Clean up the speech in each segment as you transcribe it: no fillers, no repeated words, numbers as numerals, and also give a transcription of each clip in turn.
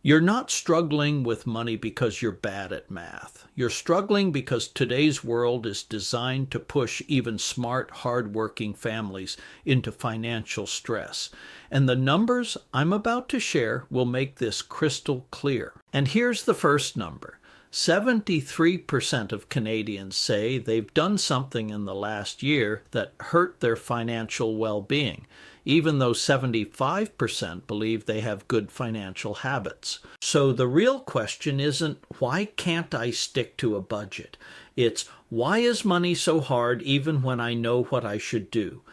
You're not struggling with money because you're bad at math. You're struggling because today's world is designed to push even smart, hardworking families into financial stress. And the numbers I'm about to share will make this crystal clear. And here's the first number. 73% of Canadians say they've done something in the last year that hurt their financial well-being, even though 75% believe they have good financial habits. So the real question isn't, why can't I stick to a budget? It's, why is money so hard even when I know what I should do?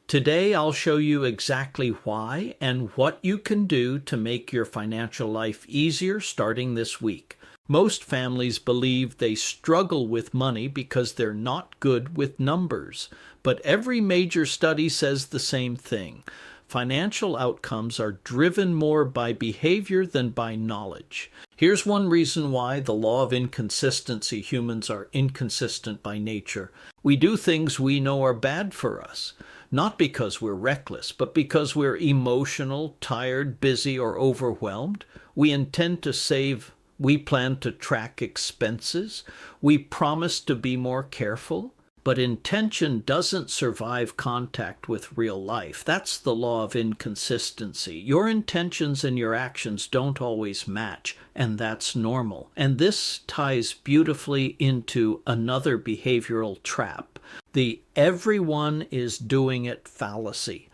Today I'll show you exactly why and what you can do to make your financial life easier starting this week. Most families believe they struggle with money because they're not good with numbers. But every major study says the same thing. Financial outcomes are driven more by behavior than by knowledge. Here's one reason why the law of inconsistency humans are inconsistent by nature. We do things we know are bad for us. Not because we're reckless, but because we're emotional, tired, busy, or overwhelmed. We intend to save. We plan to track expenses. We promise to be more careful. But intention doesn't survive contact with real life. That's the law of inconsistency. Your intentions and your actions don't always match, and that's normal. And this ties beautifully into another behavioral trap, the everyone is doing it fallacy.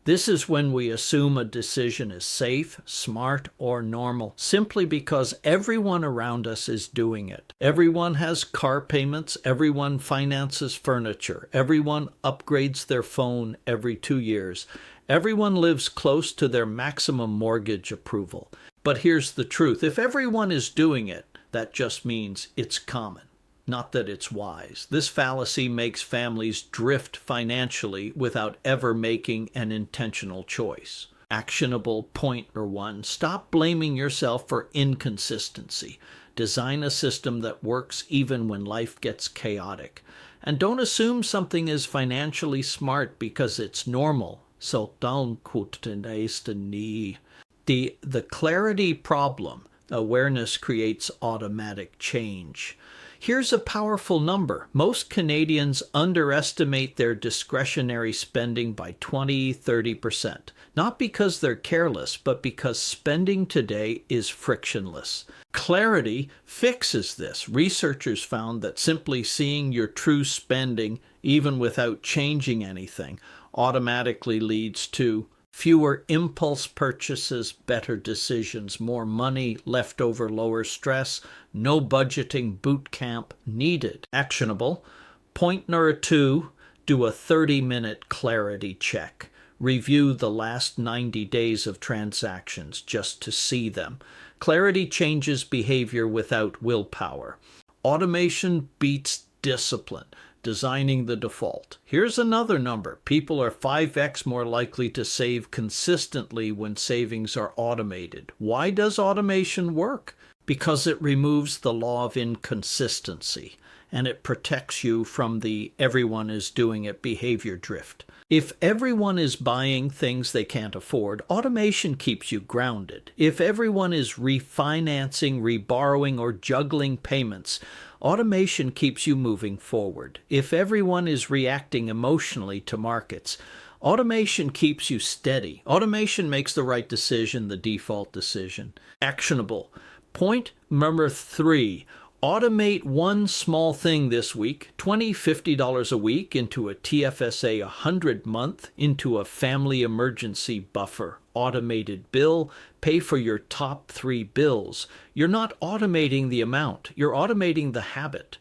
This is when we assume a decision is safe, smart, or normal, simply because everyone around us is doing it. Everyone has car payments, everyone finances furniture, everyone upgrades their phone every 2 years, everyone lives close to their maximum mortgage approval. But here's the truth, if everyone is doing it, that just means it's common. Not that it's wise. This fallacy makes families drift financially without ever making an intentional choice. Actionable point number 1, stop blaming yourself for inconsistency. Design a system that works even when life gets chaotic. And don't assume something is financially smart because it's normal. So don't the clarity problem. Awareness creates automatic change. Here's a powerful number. Most Canadians underestimate their discretionary spending by 20-30%. Not because they're careless, but because spending today is frictionless. Clarity fixes this. Researchers found that simply seeing your true spending, even without changing anything, automatically leads to fewer impulse purchases, better decisions, more money, leftover lower stress, no budgeting boot camp needed. Actionable. Point number 2, do a 30-minute clarity check. Review the last 90 days of transactions just to see them. Clarity changes behavior without willpower. Automation beats discipline. Designing the default. Here's another number. People are 5x more likely to save consistently when savings are automated. Why does automation work? Because it removes the law of inconsistency, and it protects you from the everyone is doing it behavior drift. If everyone is buying things they can't afford, automation keeps you grounded. If everyone is refinancing, reborrowing, or juggling payments, automation keeps you moving forward. If everyone is reacting emotionally to markets, automation keeps you steady. Automation makes the right decision the default decision. Actionable. Point number 3. Automate one small thing this week, $20, $50 a week, into a TFSA 100 month, into a family emergency buffer, automated bill, pay for your top 3 bills. You're not automating the amount, you're automating the habit.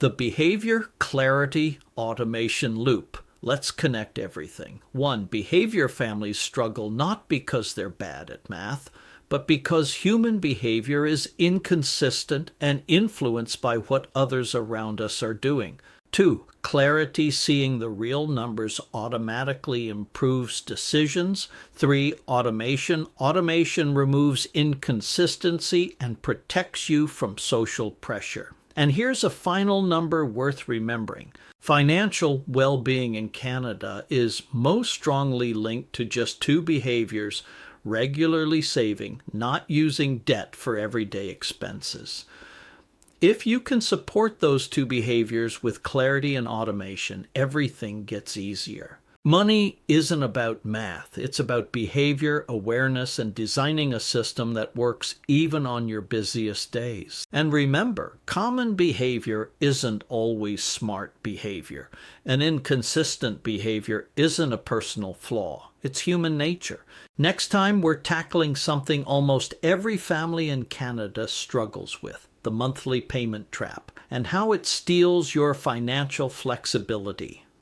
The behavior, clarity, automation loop. Let's connect everything. 1. Behavior families struggle not because they're bad at math, but because human behavior is inconsistent and influenced by what others around us are doing. 2. Clarity, seeing the real numbers, automatically improves decisions. 3. Automation. Automation removes inconsistency and protects you from social pressure. And here's a final number worth remembering. Financial well-being in Canada is most strongly linked to just 2 behaviors: regularly saving, not using debt for everyday expenses. If you can support those two behaviors with clarity and automation, everything gets easier. Money isn't about math. It's about behavior, awareness, and designing a system that works even on your busiest days. And remember, common behavior isn't always smart behavior. An inconsistent behavior isn't a personal flaw. It's human nature. Next time, we're tackling something almost every family in Canada struggles with: the monthly payment trap, and how it steals your financial flexibility.